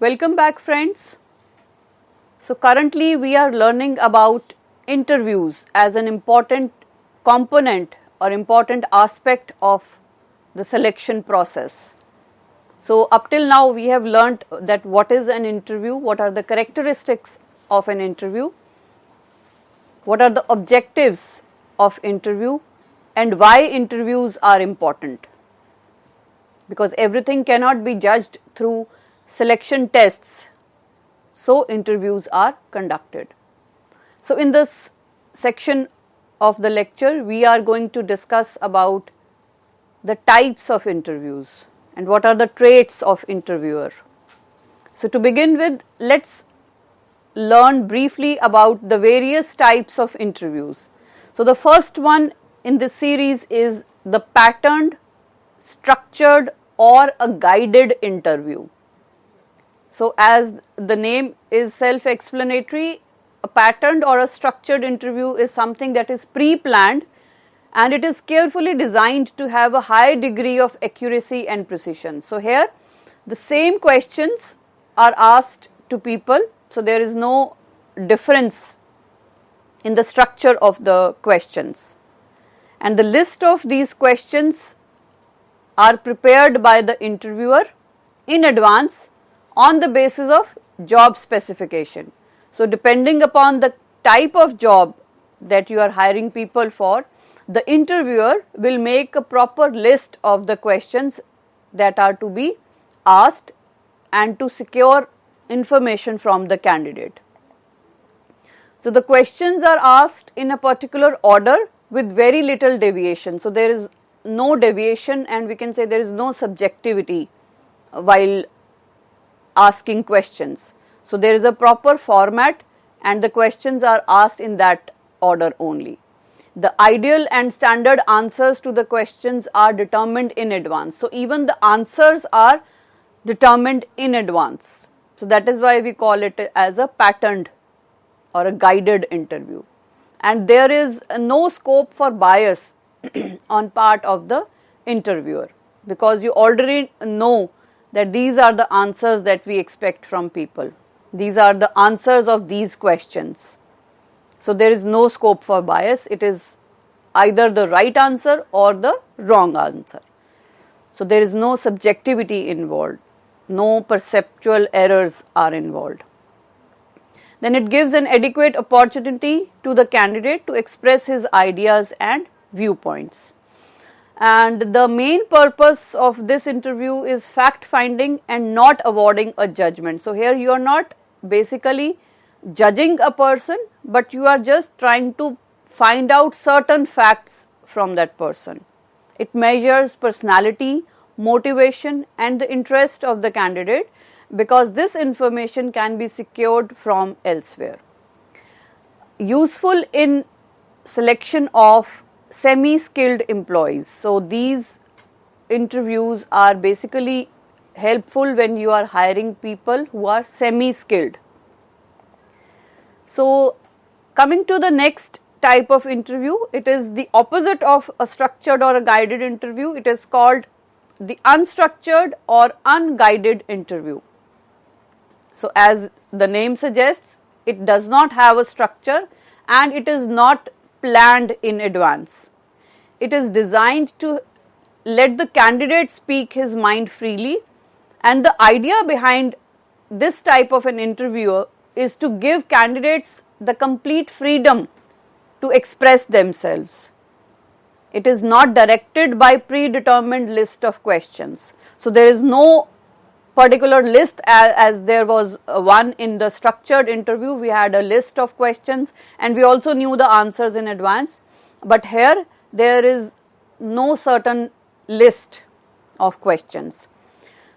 Welcome back, friends. So currently we are learning about interviews as an important component or important aspect of the selection process. So up till now we have learnt that what is an interview, what are the characteristics of an interview, what are the objectives of interview, and why interviews are important. Because everything cannot be judged through selection tests, so interviews are conducted. So in this section of the lecture, we are going to discuss about the types of interviews and what are the traits of interviewer. So to begin with, let's learn briefly about the various types of interviews. So the first one in this series is the patterned, structured or a guided interview. So as the name is self-explanatory, a patterned or a structured interview is something that is pre-planned and it is carefully designed to have a high degree of accuracy and precision. So here the same questions are asked to people, so there is no difference in the structure of the questions. And the list of these questions are prepared by the interviewer in advance on the basis of job specification. So depending upon the type of job that you are hiring people for, the interviewer will make a proper list of the questions that are to be asked and to secure information from the candidate. So the questions are asked in a particular order with very little deviation. So there is no deviation and we can say there is no subjectivity while asking questions. So there is a proper format and the questions are asked in that order only. The ideal and standard answers to the questions are determined in advance. So even the answers are determined in advance. So that is why we call it as a patterned or a guided interview. And there is no scope for bias on part of the interviewer, because you already know that these are the answers that we expect from people. These are the answers of these questions. So there is no scope for bias. It is either the right answer or the wrong answer. So there is no subjectivity involved. No perceptual errors are involved. Then it gives an adequate opportunity to the candidate to express his ideas and viewpoints. And the main purpose of this interview is fact finding and not awarding a judgment. So here you are not basically judging a person, but you are just trying to find out certain facts from that person. It measures personality, motivation and the interest of the candidate, because this information can be secured from elsewhere. Useful in selection of semi-skilled employees. So these interviews are basically helpful when you are hiring people who are semi-skilled. So coming to the next type of interview, it is the opposite of a structured or a guided interview. It is called the unstructured or unguided interview. So as the name suggests, it does not have a structure and it is not planned in advance. It is designed to let the candidate speak his mind freely, and the idea behind this type of an interview is to give candidates the complete freedom to express themselves. It is not directed by predetermined list of questions. So there is no particular list as there was one in the structured interview. We had a list of questions and we also knew the answers in advance. But here there is no certain list of questions.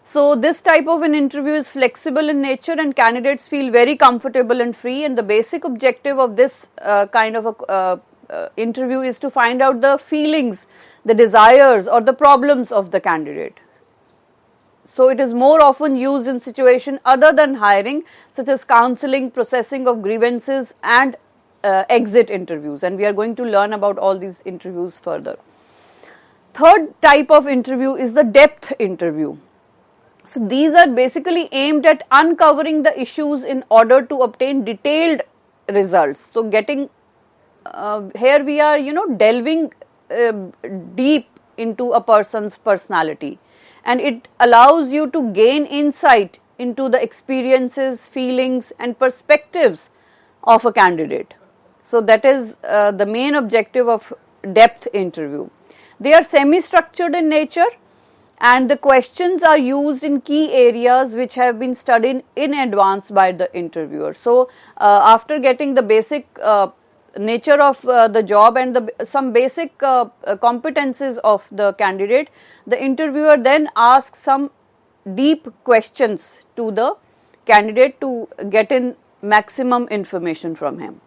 So this type of an interview is flexible in nature and candidates feel very comfortable and free, and the basic objective of this kind of a interview is to find out the feelings, the desires or the problems of the candidate. So it is more often used in situations other than hiring, such as counseling, processing of grievances and exit interviews, and we are going to learn about all these interviews further. Third type of interview is the depth interview. So these are basically aimed at uncovering the issues in order to obtain detailed results. So getting here we are, delving deep into a person's personality, and it allows you to gain insight into the experiences, feelings, and perspectives of a candidate. So that is the main objective of depth interview. They are semi-structured in nature, and the questions are used in key areas which have been studied in advance by the interviewer. So after getting the basic nature of the job and some basic competencies of the candidate, the interviewer then asks some deep questions to the candidate to get in maximum information from him.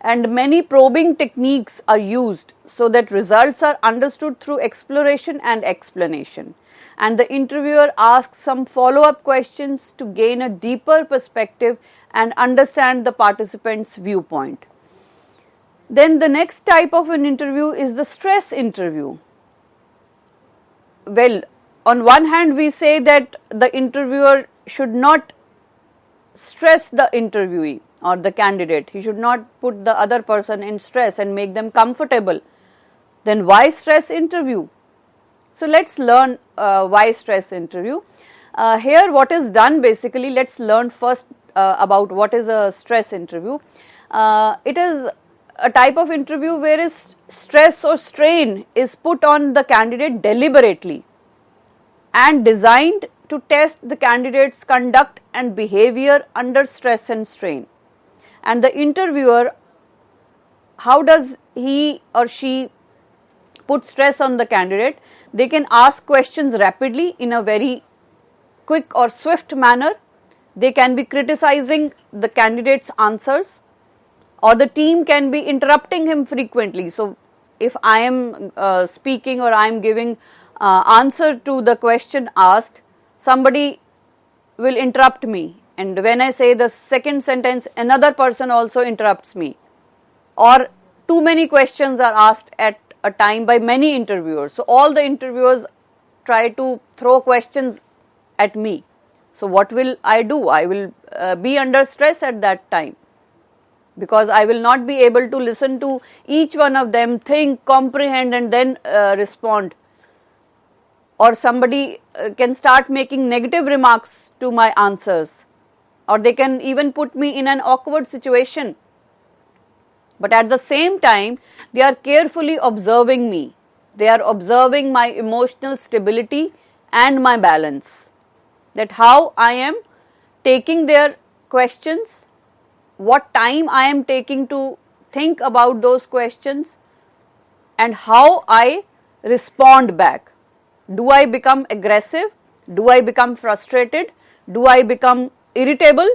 And many probing techniques are used so that results are understood through exploration and explanation. And the interviewer asks some follow-up questions to gain a deeper perspective and understand the participant's viewpoint. Then the next type of an interview is the stress interview. Well, on one hand we say that the interviewer should not stress the interviewee or the candidate. He should not put the other person in stress and make them comfortable. Then why stress interview? So let's learn why stress interview. Here what is done basically, let's learn first about what is a stress interview. It is a type of interview where stress or strain is put on the candidate deliberately and designed to test the candidate's conduct and behavior under stress and strain. And the interviewer, how does he or she put stress on the candidate? They can ask questions rapidly in a very quick or swift manner. They can be criticizing the candidate's answers, or the team can be interrupting him frequently. So if I am speaking or I am giving answer to the question asked, somebody will interrupt me, and when I say the second sentence, another person also interrupts me, or too many questions are asked at a time by many interviewers. So all the interviewers try to throw questions at me. So what will I do? I will be under stress at that time, because I will not be able to listen to each one of them, think, comprehend, and then respond. Or somebody can start making negative remarks to my answers, or they can even put me in an awkward situation. But at the same time, they are carefully observing me. They are observing my emotional stability and my balance. That how I am taking their questions, what time I am taking to think about those questions, and how I respond back. Do I become aggressive? Do I become frustrated? Do I become irritable?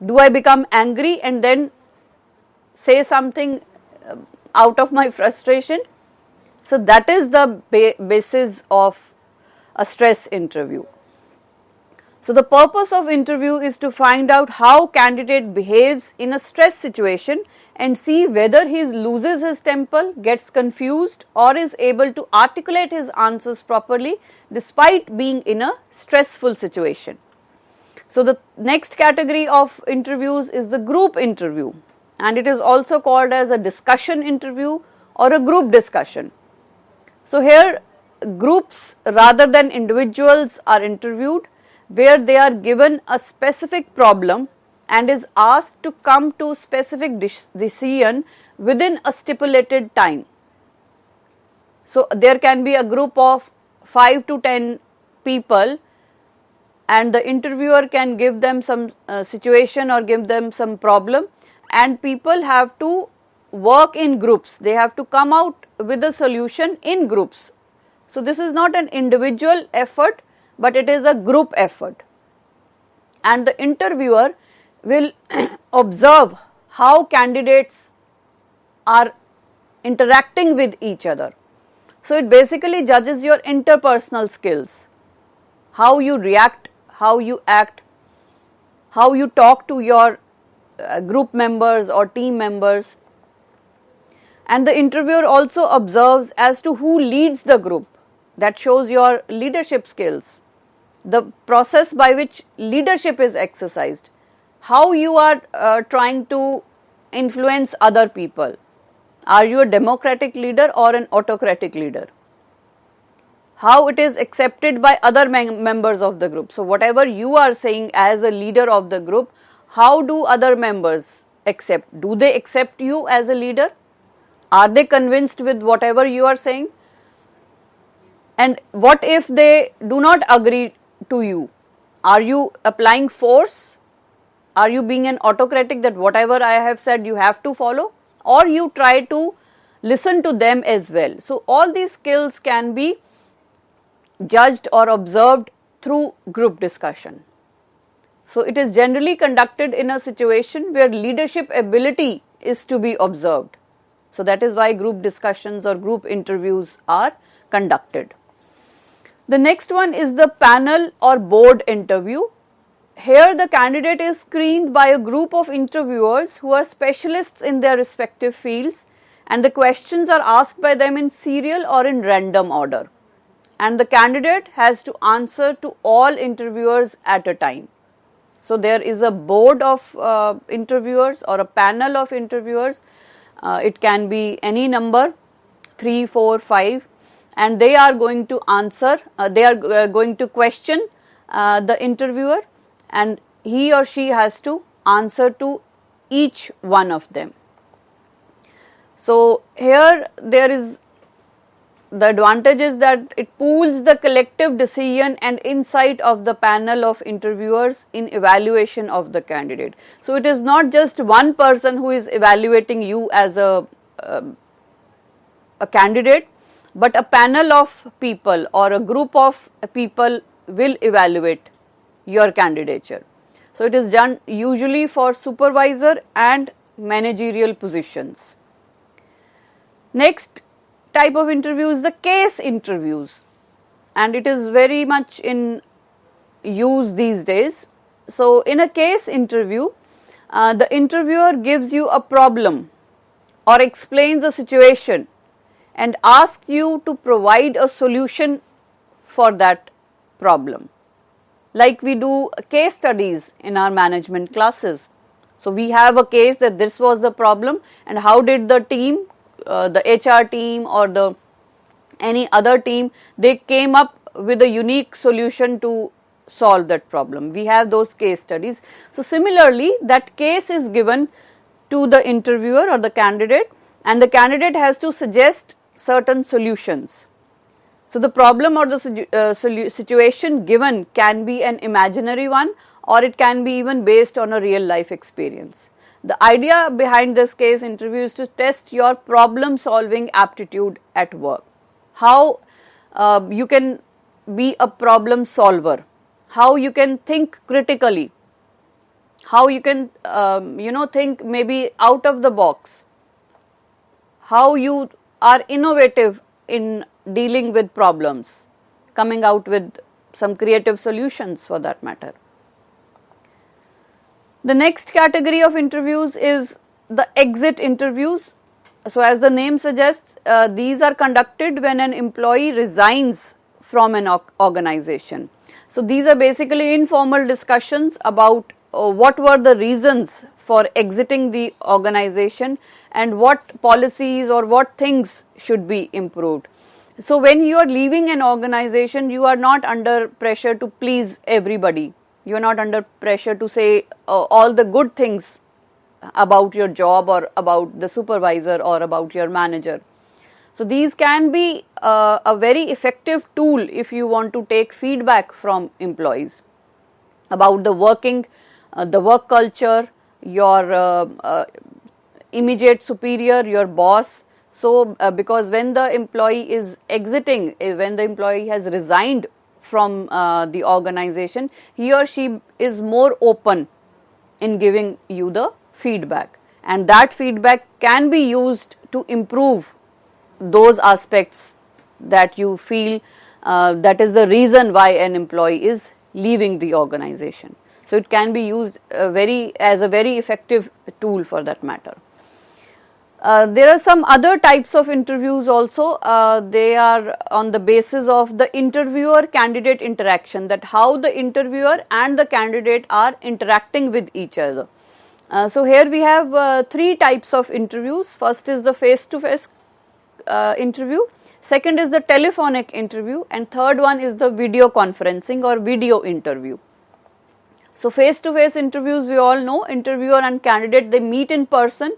Do I become angry and then say something out of my frustration? So that is the basis of a stress interview. So the purpose of interview is to find out how candidate behaves in a stress situation and see whether he loses his temper, gets confused, or is able to articulate his answers properly despite being in a stressful situation. So the next category of interviews is the group interview, and it is also called as a discussion interview or a group discussion. So here groups rather than individuals are interviewed, where they are given a specific problem and is asked to come to specific decision within a stipulated time. So there can be a group of 5 to 10 people, and the interviewer can give them some situation or give them some problem, and people have to work in groups. They have to come out with a solution in groups. So this is not an individual effort, but it is a group effort. And the interviewer will observe how candidates are interacting with each other. So it basically judges your interpersonal skills, how you react, how you act, how you talk to your group members or team members. And the interviewer also observes as to who leads the group. That shows your leadership skills. the process by which leadership is exercised, how you are trying to influence other people. Are you a democratic leader or an autocratic leader? How it is accepted by other members of the group. So whatever you are saying as a leader of the group, how do other members accept? Do they accept you as a leader? Are they convinced with whatever you are saying? And what if they do not agree to you? Are you applying force? Are you being an autocratic that whatever I have said you have to follow? Or you try to listen to them as well. So all these skills can be judged or observed through group discussion. So it is generally conducted in a situation where leadership ability is to be observed. So that is why group discussions or group interviews are conducted. The next one is the panel or board interview. Here the candidate is screened by a group of interviewers who are specialists in their respective fields, and the questions are asked by them in serial or in random order. And the candidate has to answer to all interviewers at a time. So there is a board of interviewers or a panel of interviewers. It can be any number, 3, 4, 5, and they are going to answer, they are going to question the interviewer, and he or she has to answer to each one of them. So here there is the advantage is that it pools the collective decision and insight of the panel of interviewers in evaluation of the candidate. So it is not just one person who is evaluating you as a candidate, but a panel of people or a group of people will evaluate your candidature. So it is done usually for supervisor and managerial positions. Next type of interview is the case interviews, and it is very much in use these days. So in a case interview, the interviewer gives you a problem or explains a situation and asks you to provide a solution for that problem. Like we do case studies in our management classes. So we have a case that this was the problem, and how did the team, the HR team or any other team, they came up with a unique solution to solve that problem. We have those case studies. So similarly, that case is given to the interviewer or the candidate, and the candidate has to suggest certain solutions. So the problem or the situation given can be an imaginary one, or it can be even based on a real life experience. The idea behind this case interview is to test your problem solving aptitude at work. How you can be a problem solver, how you can think critically, how you can think maybe out of the box, how you are innovative in dealing with problems, coming out with some creative solutions for that matter. The next category of interviews is the exit interviews. So as the name suggests, these are conducted when an employee resigns from an organization. So these are basically informal discussions about what were the reasons for exiting the organization and what policies or what things should be improved. So when you are leaving an organization, you are not under pressure to please everybody. You are not under pressure to say all the good things about your job or about the supervisor or about your manager. So these can be a very effective tool if you want to take feedback from employees about the work culture, your immediate superior, your boss. So because when the employee is exiting, when the employee has resigned from the organization, he or she is more open in giving you the feedback, and that feedback can be used to improve those aspects that you feel that is the reason why an employee is leaving the organization. So it can be used as a very effective tool for that matter. There are some other types of interviews also. They are on the basis of the interviewer-candidate interaction, that how the interviewer and the candidate are interacting with each other. So here we have three types of interviews. First is the face-to-face interview, second is the telephonic interview, and third one is the video conferencing or video interview. So face-to-face interviews, we all know, interviewer and candidate, they meet in person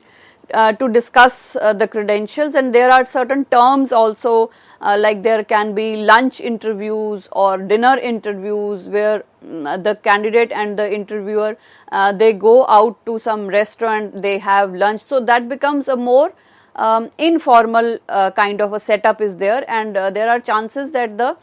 to discuss the credentials, and there are certain terms also, like there can be lunch interviews or dinner interviews where the candidate and the interviewer they go out to some restaurant, they have lunch. So that becomes a more informal kind of a setup is there, and there are chances that the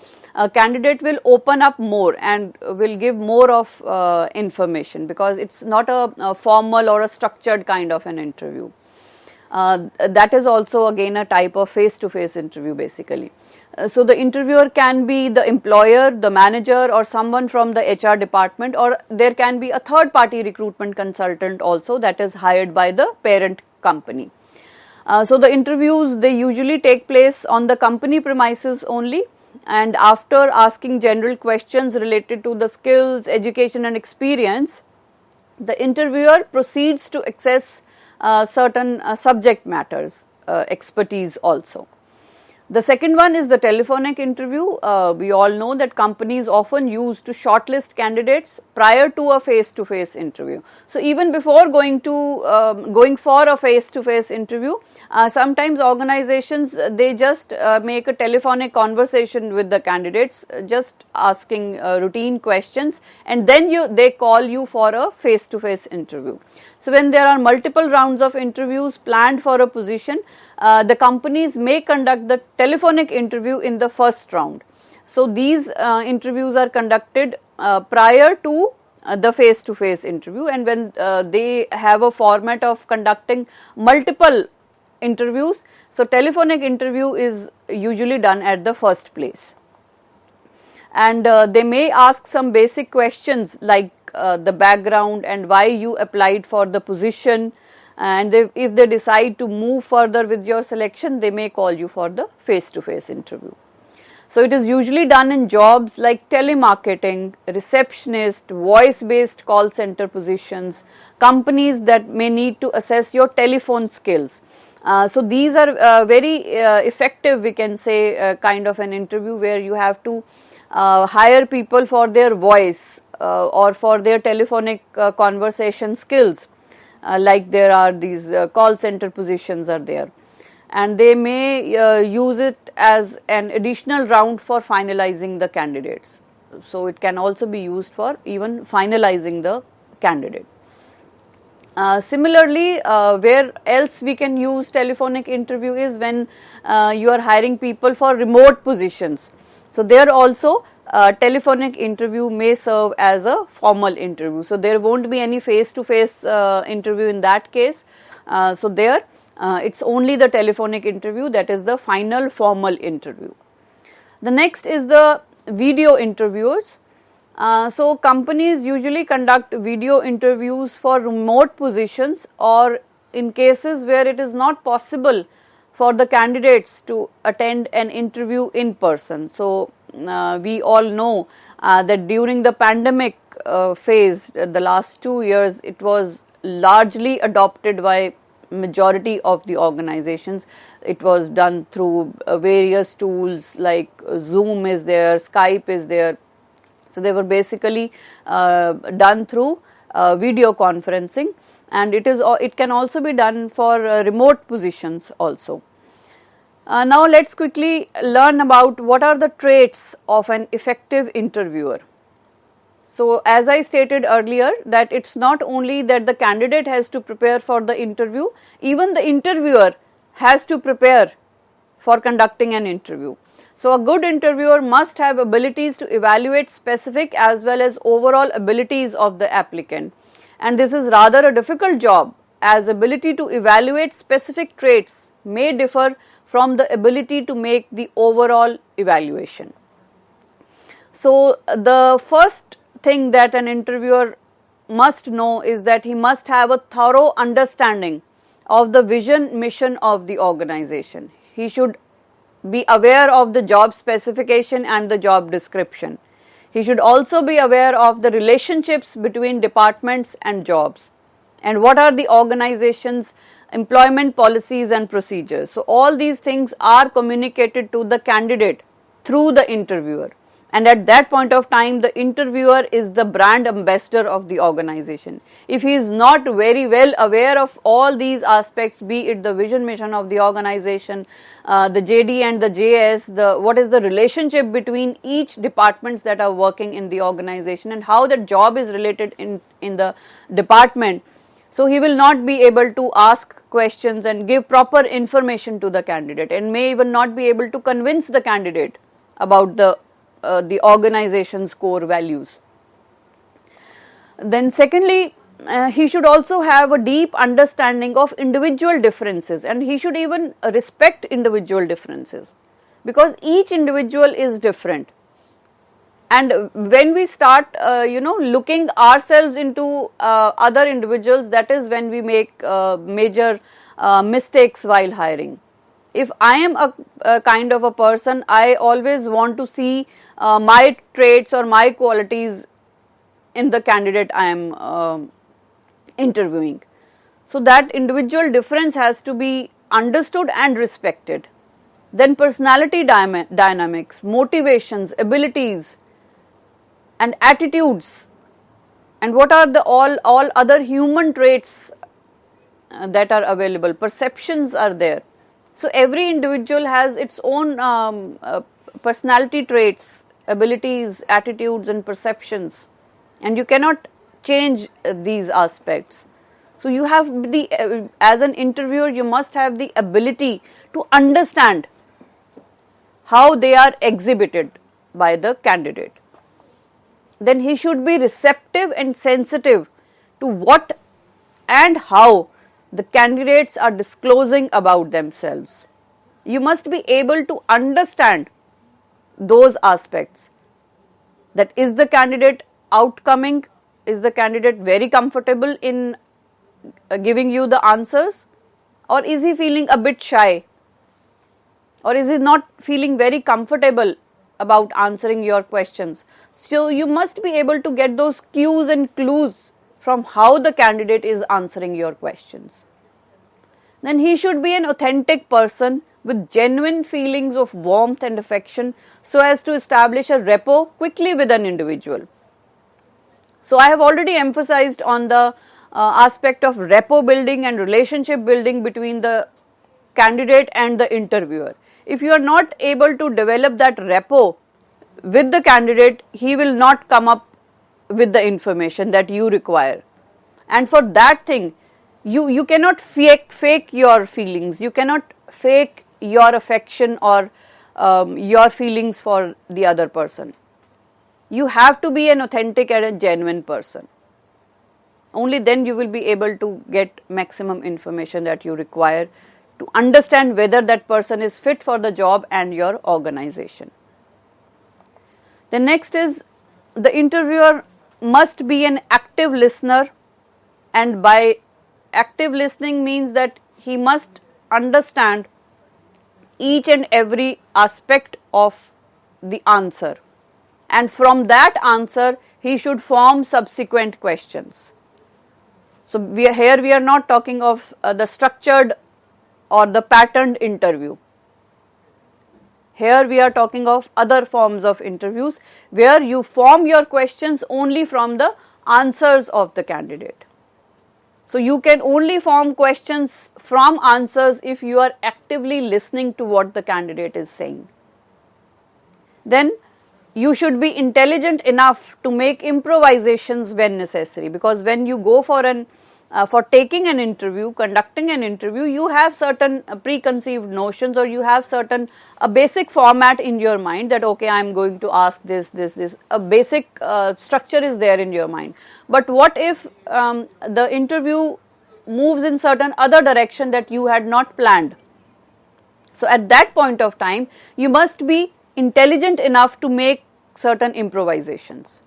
candidate will open up more and will give more of information, because it's not a formal or a structured kind of an interview. That is also again a type of face-to-face interview basically. So the interviewer can be the employer, the manager, or someone from the HR department, or there can be a third party recruitment consultant also that is hired by the parent company. So the interviews, they usually take place on the company premises only, and after asking general questions related to the skills, education and experience, the interviewer proceeds to assess certain subject matters, expertise also. The second one is the telephonic interview. We all know that companies often use to shortlist candidates prior to a face-to-face interview. So even before going for a face-to-face interview, sometimes organizations they just make a telephonic conversation with the candidates, just asking routine questions, and then they call you for a face-to-face interview. So when there are multiple rounds of interviews planned for a position, the companies may conduct the telephonic interview in the first round. So these interviews are conducted prior to the face-to-face interview, and when they have a format of conducting multiple interviews, so telephonic interview is usually done at the first place. And they may ask some basic questions like the background and why you applied for the position, and if they decide to move further with your selection, they may call you for the face-to-face interview. So it is usually done in jobs like telemarketing, receptionist, voice-based call center positions, companies that may need to assess your telephone skills. So these are very effective, we can say, kind of an interview where you have to hire people for their voice or for their telephonic conversation skills. Like there are these call center positions are there, and they may use it as an additional round for finalizing the candidates. So it can also be used for even finalizing the candidate. Similarly, where else we can use telephonic interview is when you are hiring people for remote positions. So there also telephonic interview may serve as a formal interview. So there won't be any face-to-face interview in that case. So there it's only the telephonic interview that is the final formal interview. The next is the video interviews. So companies usually conduct video interviews for remote positions, or in cases where it is not possible for the candidates to attend an interview in person. So we all know that during the pandemic phase, the last 2 years, it was largely adopted by majority of the organizations. It was done through various tools like Zoom is there, Skype is there. So they were basically done through video conferencing, and it can also be done for remote positions also. Now let's quickly learn about what are the traits of an effective interviewer. So as I stated earlier, that it's not only that the candidate has to prepare for the interview, even the interviewer has to prepare for conducting an interview. So a good interviewer must have abilities to evaluate specific as well as overall abilities of the applicant. And this is rather a difficult job, as ability to evaluate specific traits may differ from the ability to make the overall evaluation. So the first thing that an interviewer must know is that he must have a thorough understanding of the vision, mission of the organization. He should be aware of the job specification and the job description. He should also be aware of the relationships between departments and jobs, and what are the organization's employment policies and procedures. So all these things are communicated to the candidate through the interviewer, and at that point of time the interviewer is the brand ambassador of the organization. If he is not very well aware of all these aspects, be it the vision, mission of the organization, the JD and the JS, what is the relationship between each departments that are working in the organization, and how that job is related in the department, so he will not be able to ask questions and give proper information to the candidate, and may even not be able to convince the candidate about the organization's core values. Then secondly, he should also have a deep understanding of individual differences, and he should even respect individual differences, because each individual is different. And when we start looking ourselves into other individuals, that is when we make major mistakes while hiring. If I am a kind of a person, I always want to see my traits or my qualities in the candidate I am interviewing. So that individual difference has to be understood and respected. Then personality dynamics, motivations, abilities and attitudes, and what are the all other human traits that are available, perceptions are there. So every individual has its own personality traits, abilities, attitudes and perceptions, and you cannot change these aspects. So you have as an interviewer, you must have the ability to understand how they are exhibited by the candidate. Then he should be receptive and sensitive to what and how the candidates are disclosing about themselves. You must be able to understand those aspects. That is the candidate outcoming, is the candidate very comfortable in giving you the answers, or is he feeling a bit shy, or is he not feeling very comfortable about answering your questions. So you must be able to get those cues and clues from how the candidate is answering your questions. Then he should be an authentic person with genuine feelings of warmth and affection, so as to establish a rapport quickly with an individual. So I have already emphasized on the aspect of rapport building and relationship building between the candidate and the interviewer. If you are not able to develop that rapport with the candidate, he will not come up with the information that you require. And for that thing, you cannot fake your feelings, you cannot fake your affection or your feelings for the other person. You have to be an authentic and a genuine person. Only then you will be able to get maximum information that you require to understand whether that person is fit for the job and your organization. The next is, the interviewer must be an active listener, and by active listening means that he must understand each and every aspect of the answer, and from that answer he should form subsequent questions. So we are not talking of the structured or the patterned interview. Here we are talking of other forms of interviews where you form your questions only from the answers of the candidate. So you can only form questions from answers if you are actively listening to what the candidate is saying. Then you should be intelligent enough to make improvisations when necessary, because when you go for taking an interview, conducting an interview, you have certain preconceived notions, or you have certain a basic format in your mind that okay, I am going to ask this, a basic structure is there in your mind. But what if the interview moves in certain other direction that you had not planned? So at that point of time, you must be intelligent enough to make certain improvisations.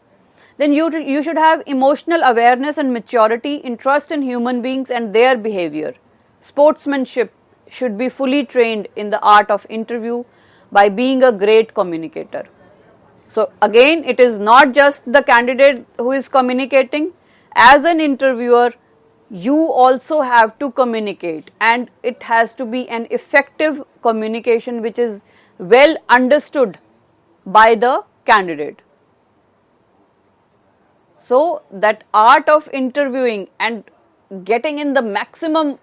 Then you should have emotional awareness and maturity, interest in human beings and their behavior. sportsmanship should be fully trained in the art of interview by being a great communicator. So again, it is not just the candidate who is communicating. As an interviewer, you also have to communicate, and it has to be an effective communication which is well understood by the candidate. So that art of interviewing and getting in the maximum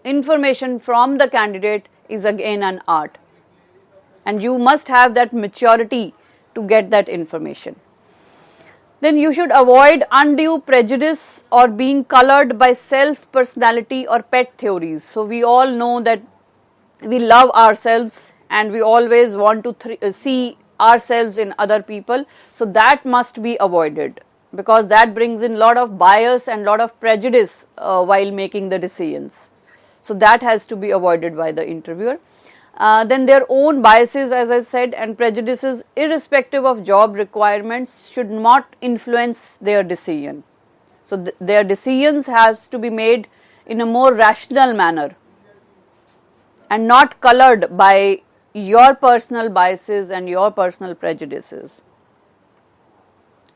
information from the candidate is again an art, and you must have that maturity to get that information. Then you should avoid undue prejudice or being colored by self, personality or pet theories. So we all know that we love ourselves and we always want to see ourselves in other people. So that must be avoided, because that brings in lot of bias and lot of prejudice while making the decisions. So that has to be avoided by the interviewer. Then their own biases, as I said, and prejudices, irrespective of job requirements, should not influence their decision. So their decisions has to be made in a more rational manner and not colored by your personal biases and your personal prejudices.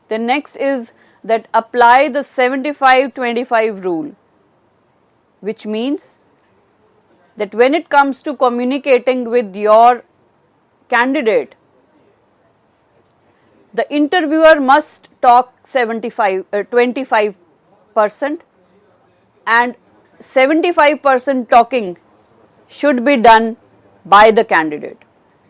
The next is that apply the 75-25 rule, which means that when it comes to communicating with your candidate, the interviewer must talk 25% and 75% talking should be done by the candidate.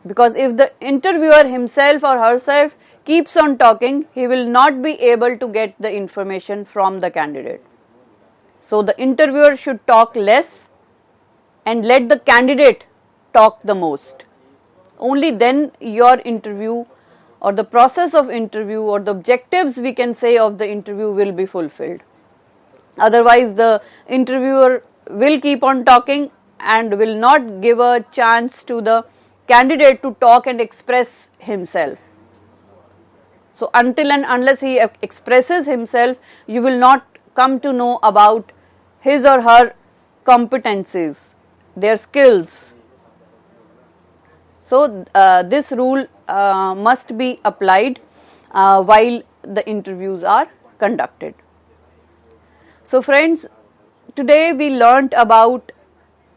Because if the interviewer himself or herself keeps on talking, he will not be able to get the information from the candidate. So the interviewer should talk less and let the candidate talk the most. Only then your interview or the process of interview or the objectives, we can say, of the interview will be fulfilled. Otherwise the interviewer will keep on talking and will not give a chance to the candidate to talk and express himself. So until and unless he expresses himself, you will not come to know about his or her competencies, their skills. So this rule must be applied while the interviews are conducted. So friends, today we learnt about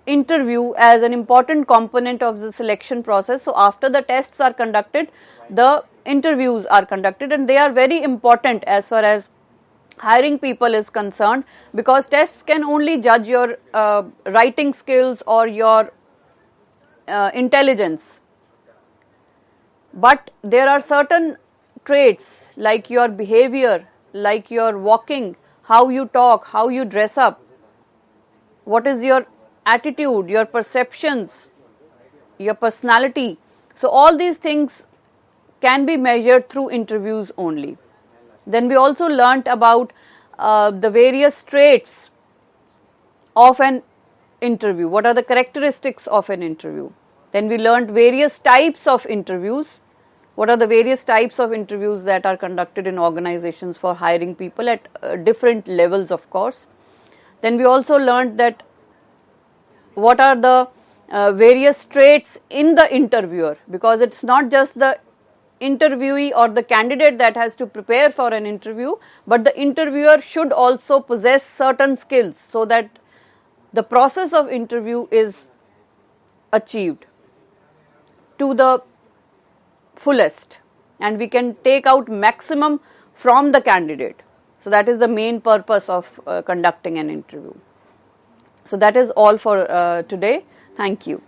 interview as an important component of the selection process. So after the tests are conducted, the interviews are conducted, and they are very important as far as hiring people is concerned, because tests can only judge your writing skills or your intelligence. But there are certain traits like your behavior, like your walking, how you talk, how you dress up, what is your attitude, your perceptions, your personality. So all these things can be measured through interviews only. Then we also learnt about the various traits of an interview. What are the characteristics of an interview? Then we learnt various types of interviews. What are the various types of interviews that are conducted in organizations for hiring people at different levels, of course. Then we also learnt that what are the various traits in the interviewer, because it's not just the interviewee or the candidate that has to prepare for an interview, but the interviewer should also possess certain skills so that the process of interview is achieved to the fullest and we can take out maximum from the candidate. So that is the main purpose of conducting an interview. So that is all for today. Thank you.